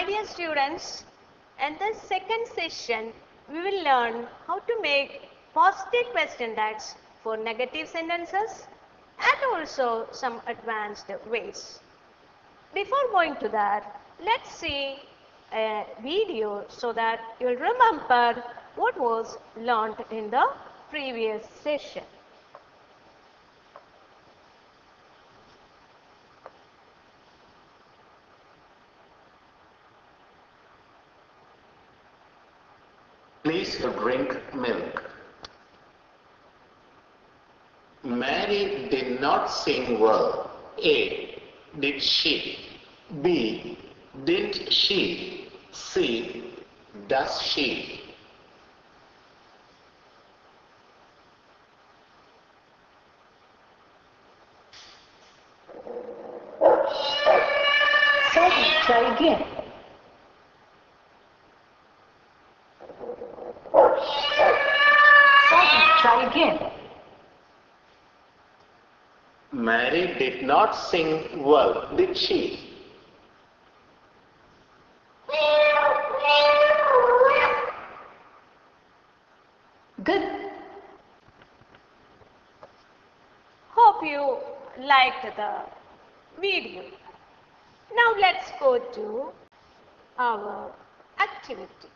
my dear students, in this second session, we will learn how to make positive question tags for negative sentences and also some advanced ways. Before going to that, let's see a video so that you will remember what was learned in the previous session. Please drink milk. Mary did not sing well. A. Did she? B. Didn't she? C. Does she? Sorry, try again. Try again. Mary did not sing well, did she? Good. Hope you liked the video. Now let's go to our activity.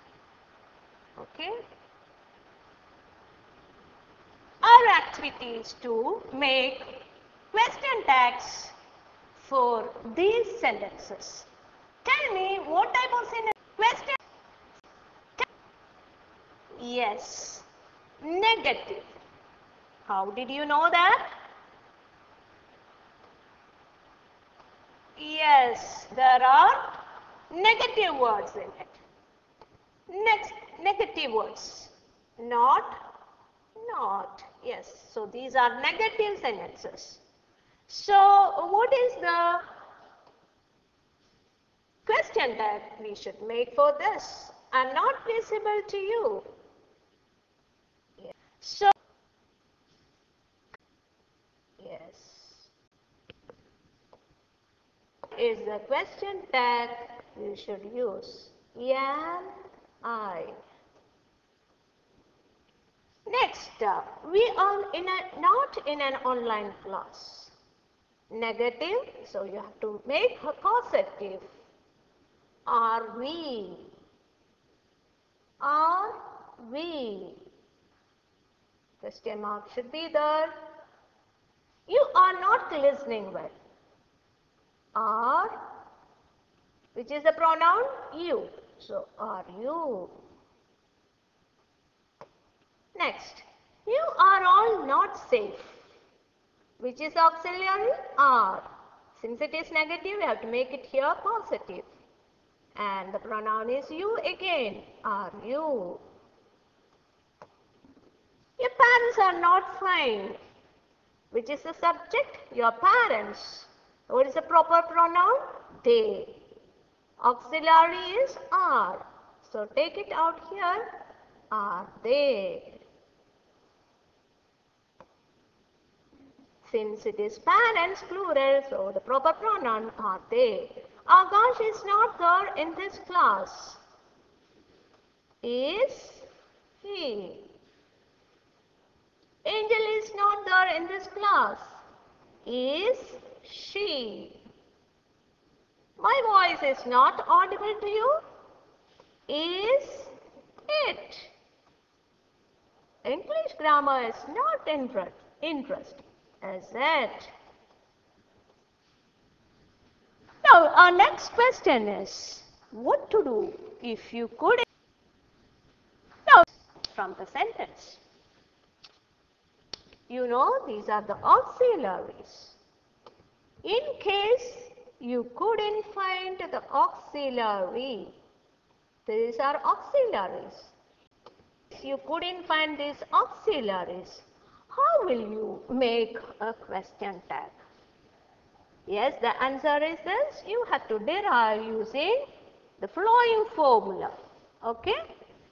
Okay? Our activity is to make question tags for these sentences. Tell me what type of sentence? Question. Yes, negative. How did you know that? Yes, there are negative words in it. Next, negative words. Not. Yes, so these are negative sentences. So, what is the question tag we should make for this and not visible to you? Yes. So, yes, is the question tag you should use. Am I? Next, we are not in an online class. Negative, so you have to make a positive. Are we? Are we? Question mark should be there. You are not listening well. Are, which is the pronoun you. So, are you? Next, you are all not safe. Which is auxiliary? Are. Since it is negative, we have to make it here positive. And the pronoun is you again. Are you? Your parents are not fine. Which is the subject? Your parents. What is the proper pronoun? They. Auxiliary is are. So take it out here. Are they? Since it is parents, plural, so the proper pronoun are they. Akash is not there in this class. Is he? Angel is not there in this class. Is she? My voice is not audible to you. Is it? English grammar is not interesting. Is it? Now, our next question is, what to do if you could? Now, from the sentence. You know, these are the auxiliaries. In case you couldn't find the auxiliary, these are auxiliaries. If you couldn't find these auxiliaries, how will you make a question tag? Yes, the answer is this. You have to derive using the following formula. Okay?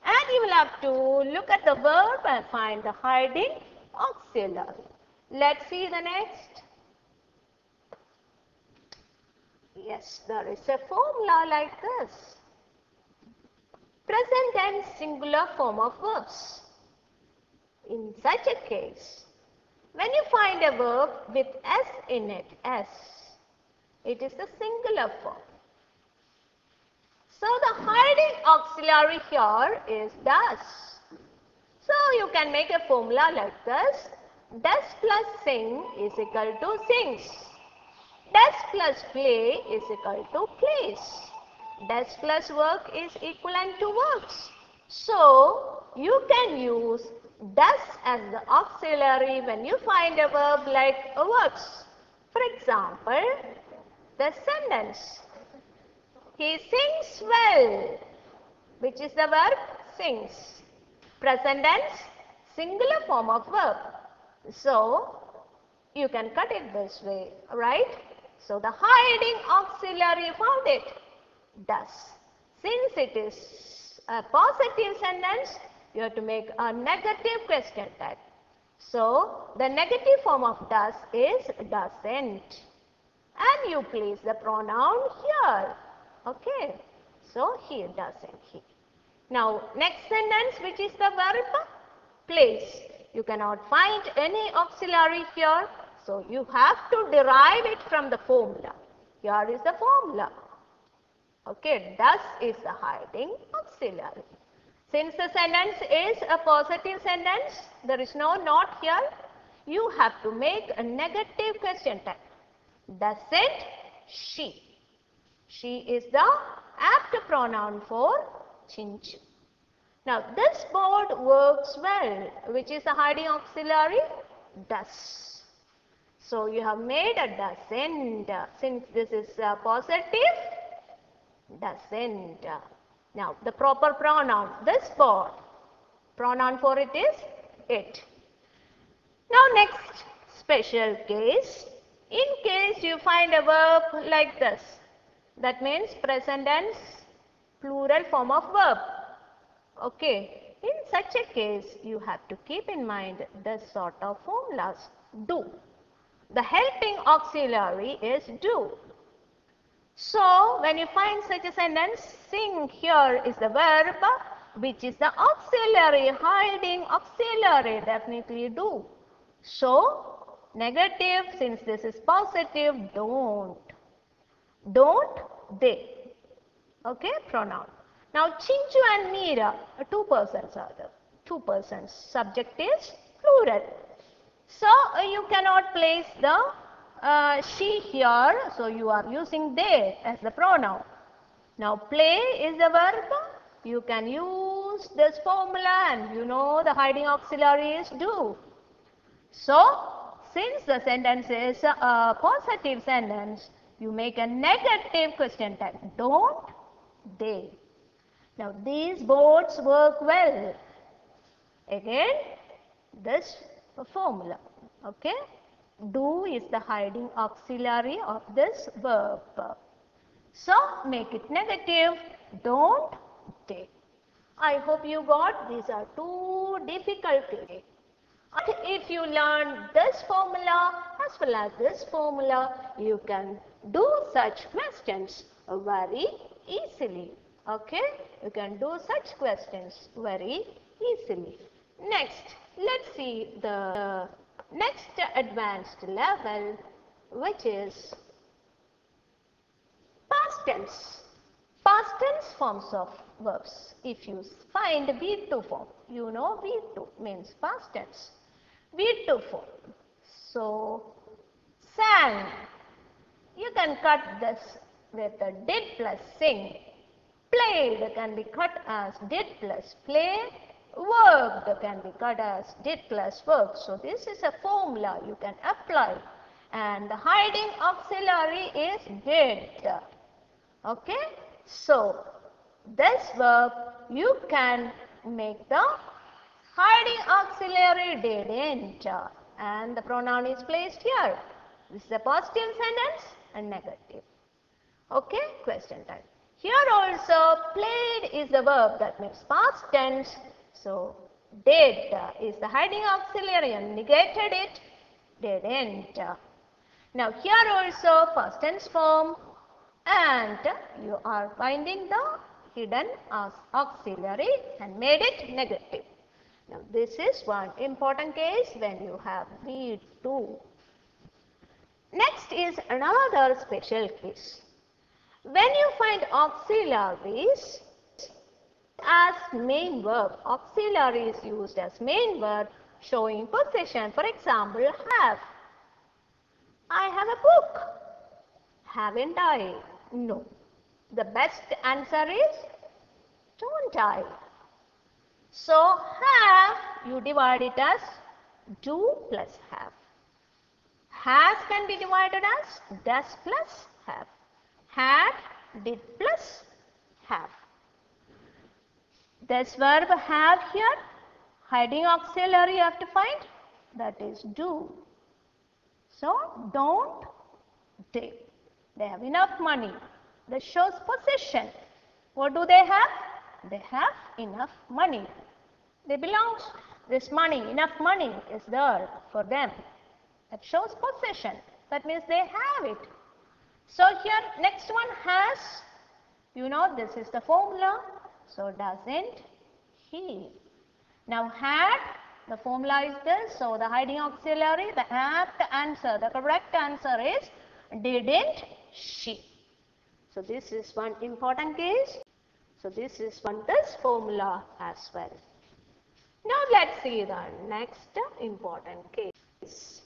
And you will have to look at the verb and find the hiding auxiliary. Let's see the next. Yes, there is a formula like this. present tense singular form of verbs. In such a case, when you find a verb with s in it, s, it is the singular form. So the hiding auxiliary here is does. So you can make a formula like this. Does plus sing is equal to sings. Does plus play is equal to plays. Does plus work is equivalent to works. So you can use does as the auxiliary when you find a verb like works. For example, the sentence, he sings well, which is the verb sings. Present tense, singular form of verb. So you can cut it this way, right? So the hiding auxiliary found it, does. Since it is a positive sentence, you have to make a negative question tag. So the negative form of does is doesn't. And you place the pronoun here. Okay. So here doesn't he. Now next sentence, which is the verb plays. You cannot find any auxiliary here. So you have to derive it from the formula. Here is the formula. Okay, does is the hiding auxiliary. Since the sentence is a positive sentence, there is no not here. You have to make a negative question tag. Doesn't she? She is the apt pronoun for Chinchu. Now this board works well. Which is the hiding auxiliary? Does. So you have made a doesn't. Since this is positive, doesn't. Now the proper pronoun, this board, pronoun for it is it. Now next special case. In case you find a verb like this, that means present tense plural form of verb. Okay, in such a case you have to keep in mind this sort of formulas. Do. The helping auxiliary is do. So when you find such a sentence, sing here is the verb, which is the auxiliary, hiding auxiliary, definitely do. So negative, since this is positive, don't. Don't they. Okay, pronoun. Now Chinchu and Meera, two persons are there. Two persons. Subject is plural. So you cannot place the she here. So you are using they as the pronoun. Now play is the verb. You can use this formula and you know the hiding auxiliary is do. So since the sentence is a positive sentence, you make a negative question tag. Don't they. Now these boards work well. Again, this formula. Okay. Do is the hiding auxiliary of this verb. So make it negative. Don't they. I hope you got. These are two difficult today. And if you learn this formula as well as this formula, you can do such questions very easily. Okay, you can do such questions very easily. Next, let's see the next advanced level, which is past tense. Past tense forms of verbs. If you find V2 form, you know V2 means past tense. V2 form. So, sang. You can cut this with a did plus sing. Played can be cut as did plus play. Worked can be cut as did plus work. So this is a formula you can apply. And the hiding auxiliary is did. Okay. So this verb you can make the hiding auxiliary didn't. And the pronoun is placed here. This is a positive sentence and negative. Okay. Question time. Here also played is the verb, that means past tense. So did is the hiding auxiliary and negated it, didn't. Now here also past tense form and you are finding the hidden as auxiliary and made it negative. Now this is one important case when you have need to. Next is another special case. When you find auxiliaries as main verb, auxiliary is used as main verb showing possession. For example, have. I have a book. Haven't I? No. The best answer is don't I. So have you divide it as do plus have. Has can be divided as does plus have. Had, did plus have. This verb have here, hiding auxiliary you have to find, that is do. So don't they. They have enough money. This shows possession. What do they have? They have enough money. They belong, this money, enough money is there for them. That shows possession. That means they have it. So here next one has, you know this is the formula. So doesn't he. Now had, the formula is this. So the hiding auxiliary, the apt answer, the correct answer is didn't she. So this is one important case. So this is this formula as well. Now let's see the next important case.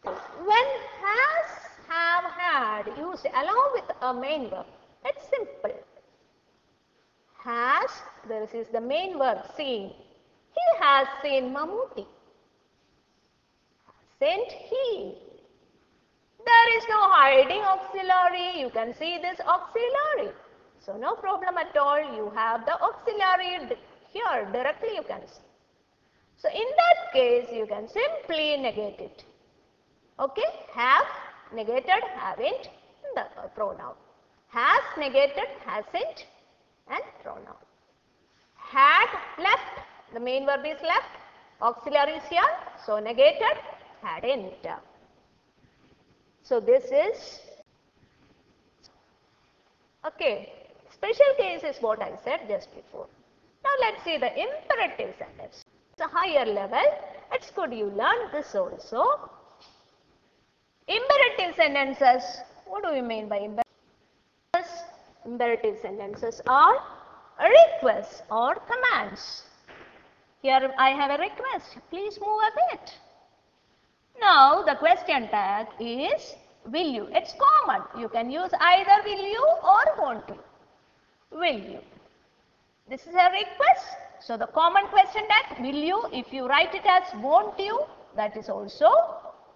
When has, have, had used along with a main verb, it's simple. Has, this is the main verb, seen. He has seen Mammootty. Hasn't he? There is no hiding auxiliary. You can see this auxiliary. So no problem at all. You have the auxiliary here. Directly you can see. So in that case, you can simply negate it. Okay, have negated, haven't, the pronoun. Has negated, hasn't, and pronoun. Had left, the main verb is left, auxiliary is here, so negated, hadn't. So this is, okay, special case is what I said just before. Now let's see the imperative sentence. It's a higher level, it's good you learn this also. Imperative sentences, what do we mean by imperatives? Imperative sentences are requests or commands. Here I have a request, please move a bit. Now the question tag is will you. It's common. You can use either will you or won't you. Will you. This is a request. So the common question tag will you. If you write it as won't you, that is also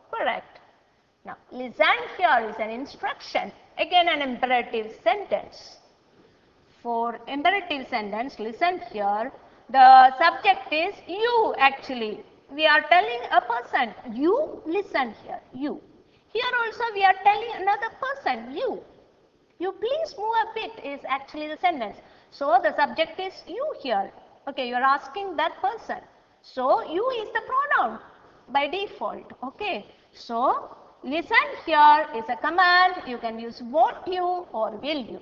correct. Now listen here is an instruction. Again an imperative sentence. For imperative sentence, listen here. The subject is you actually. We are telling a person, you listen here, you. Here also we are telling another person, you. You please move a bit is actually the sentence. So the subject is you here. Okay, you are asking that person. So you is the pronoun by default. Okay. So listen here is a command. You can use won't you or will you.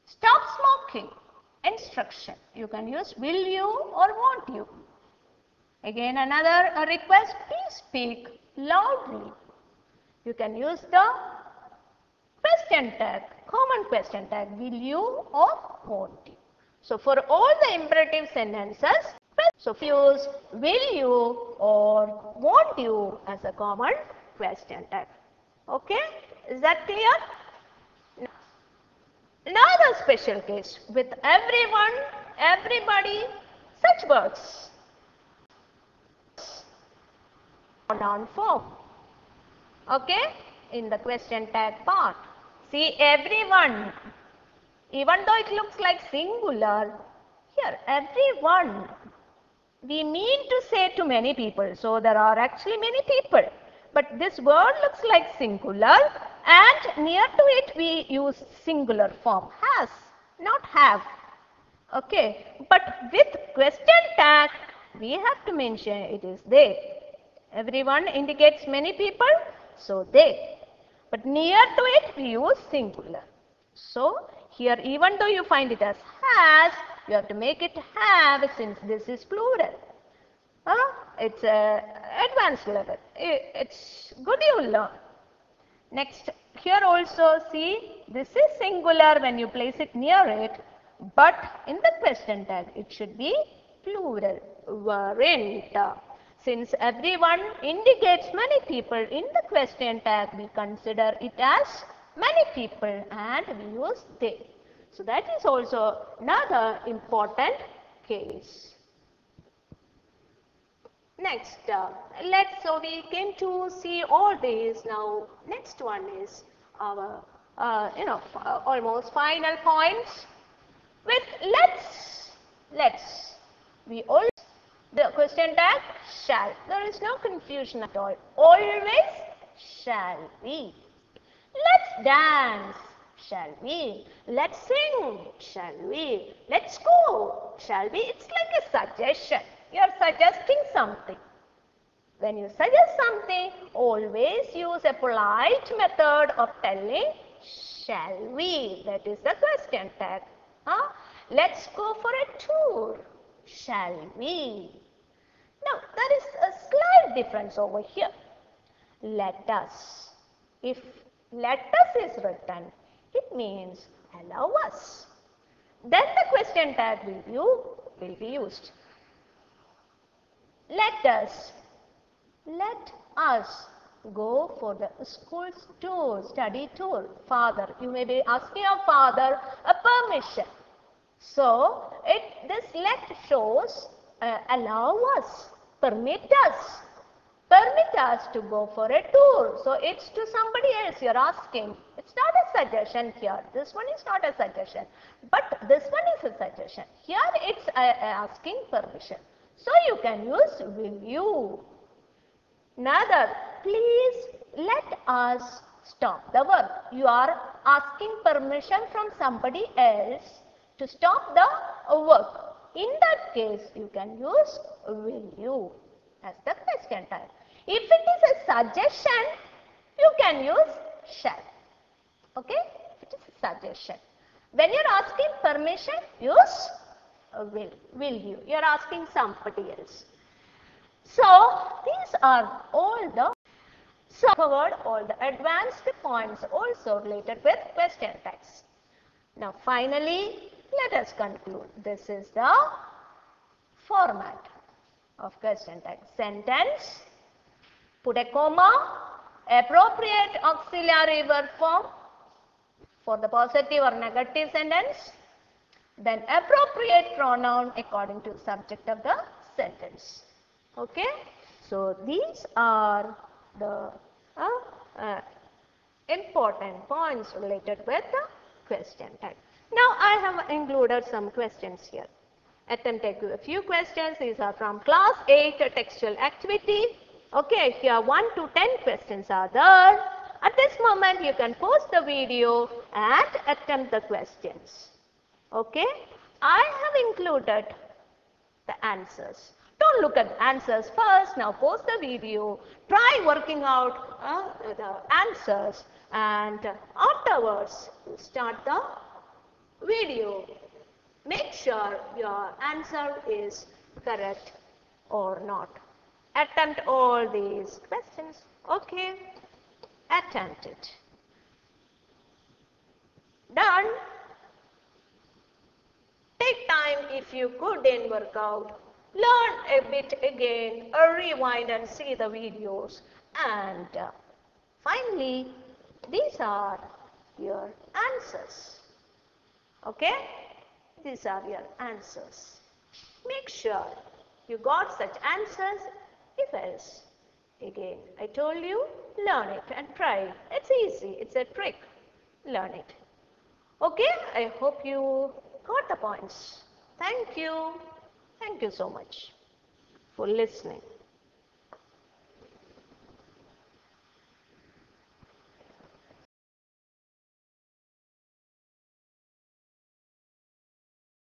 Stop smoking. Instruction. You can use will you or won't you. Again another request, please speak loudly. You can use the question tag, common question tag, will you or won't you. So for all the imperative sentences, so use will you or won't you as a common question tag. Okay, is that clear? Another special case with everyone, everybody, such words. Pronoun form. Okay, in the question tag part. See everyone, even though it looks like singular, here everyone, we mean to say to many people. So there are actually many people. But this word looks like singular and near to it we use singular form. Has, not have. Okay, but with question tag, we have to mention it is they. Everyone indicates many people. So they. But near to it we use singular. So here even though you find it as has, you have to make it have since this is plural. It's a advanced level. It's good you learn. Next, here also see this is singular when you place it near it, but in the question tag it should be plural, weren't. Since everyone indicates many people in the question tag, we consider it as many people and we use they. So that is also another important case. Next, so we came to see all these. Now, next one is our, almost final points. With let's, we all, the question tag shall. There is no confusion at all. Always shall we. Let's dance, shall we? Let's sing, shall we? Let's go, shall we? It's like a suggestion. You are suggesting something. When you suggest something, always use a polite method of telling shall we. That is the question tag. Let's go for a tour, shall we? Now, there is a slight difference over here. Let us. If let us is written, it means allow us. Then the question tag will be used. Let us go for the school tour, study tour. Father, you may be asking your father a permission. So, this let shows allow us, permit us to go for a tour. So, it's to somebody else you are asking. It's not a suggestion here. This one is not a suggestion. But this one is a suggestion. Here it's asking permission. So, you can use will you. Another, please let us stop the work. You are asking permission from somebody else to stop the work. In that case, you can use will you as the question tag. If it is a suggestion, you can use shall. Okay? It is a suggestion. When you are asking permission, use will you. You are asking somebody else. So, these are all the, covered all the advanced points also related with question tags. Now, finally, let us conclude. This is the format of question tag. Sentence, put a comma, appropriate auxiliary verb form for the positive or negative sentence, then appropriate pronoun according to subject of the sentence. Okay, so these are the important points related with the question tag. Now I have included some questions here. Attempt a few questions. These are from class 8 textual activity. Okay, here 1 to 10 questions are there. At this moment you can pause the video and attempt the questions. Okay, I have included the answers. Don't look at the answers first. Now pause the video. Try working out the answers and afterwards start the video. Make sure your answer is correct or not. Attempt all these questions. Okay, attempt it. Done. Take time if you couldn't work out. Learn a bit again, rewind and see the videos. And finally, these are your answers. Okay? These are your answers. Make sure you got such answers. If else, again, I told you, learn it and try. It's easy. It's a trick. Learn it. Okay? I hope you got the points. Thank you. Thank you so much for listening.